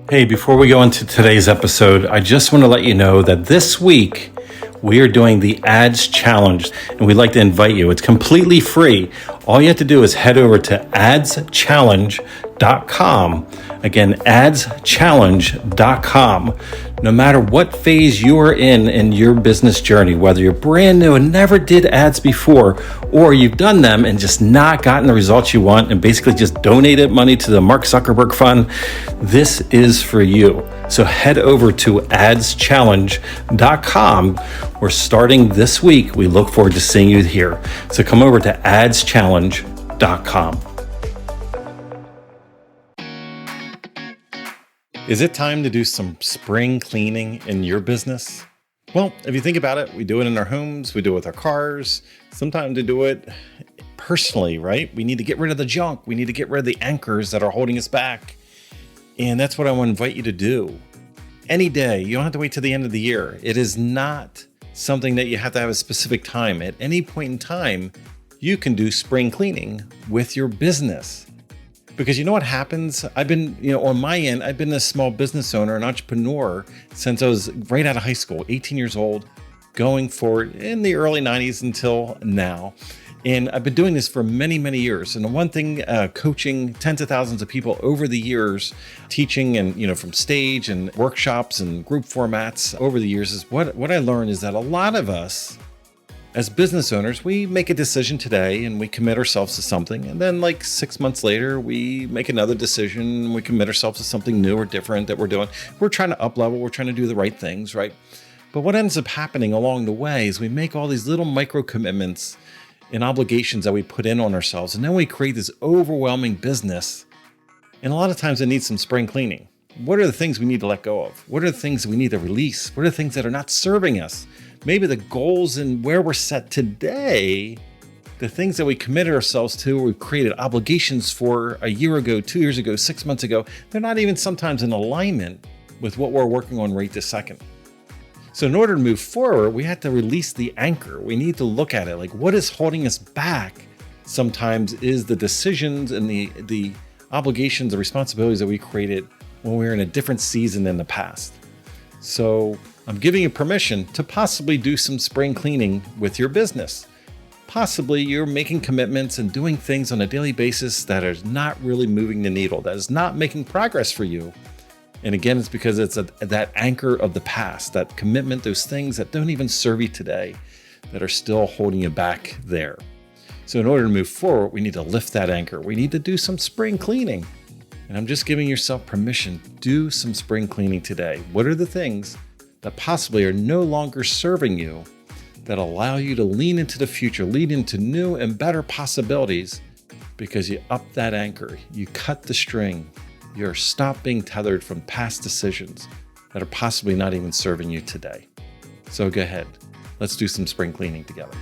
Hey, before we go into today's episode, I just want to let you know that this week we are doing the Ads Challenge, and we'd like to invite you. It's completely free. All you have to do is head over to adschallenge.com. Again, adschallenge.com. No matter what phase you are in your business journey, whether you're brand new and never did ads before, or you've done them and just not gotten the results you want and basically just donated money to the Mark Zuckerberg Fund, this is for you. So head over to adschallenge.com. We're starting this week. We look forward to seeing you here. So come over to adschallenge.com. Is it time to do some spring cleaning in your business? Well, if you think about it, we do it in our homes, we do it with our cars. Sometimes we do it personally, right? We need to get rid of the junk. We need to get rid of the anchors that are holding us back. And that's what I want to invite you to do. Any day, you don't have to wait till the end of the year. It is not something that you have to have a specific time. At any point in time, you can do spring cleaning with your business. Because you know what happens? I've been, on my end, I've been a small business owner, an entrepreneur since I was right out of high school, 18 years old, going forward in the early 90s until now. And I've been doing this for many, many years. And the one thing, coaching tens of thousands of people over the years, teaching and, from stage and workshops and group formats over the years is what I learned is that a lot of us, as business owners, we make a decision today and we commit ourselves to something. And then like 6 months later, we make another decision. We commit ourselves to something new or different that we're doing. We're trying to up level. We're trying to do the right things, right? But what ends up happening along the way is we make all these little micro commitments and obligations that we put in on ourselves. And then we create this overwhelming business. And a lot of times it needs some spring cleaning. What are the things we need to let go of? What are the things that we need to release? What are the things that are not serving us? Maybe the goals and where we're set today, the things that we committed ourselves to, or we've created obligations for a year ago, 2 years ago, 6 months ago, they're not even sometimes in alignment with what we're working on right this second. So in order to move forward, we have to release the anchor. We need to look at it like what is holding us back sometimes is the decisions and the obligations, the responsibilities that we created when we were in a different season in the past. So I'm giving you permission to possibly do some spring cleaning with your business. Possibly you're making commitments and doing things on a daily basis that is not really moving the needle, that is not making progress for you. And again, it's because it's that anchor of the past, that commitment, those things that don't even serve you today that are still holding you back there. So in order to move forward, we need to lift that anchor. We need to do some spring cleaning. And I'm just giving yourself permission, do some spring cleaning today. What are the things that possibly are no longer serving you that allow you to lean into the future, lean into new and better possibilities because you up that anchor, you cut the string, you're stop being tethered from past decisions that are possibly not even serving you today. So go ahead, let's do some spring cleaning together.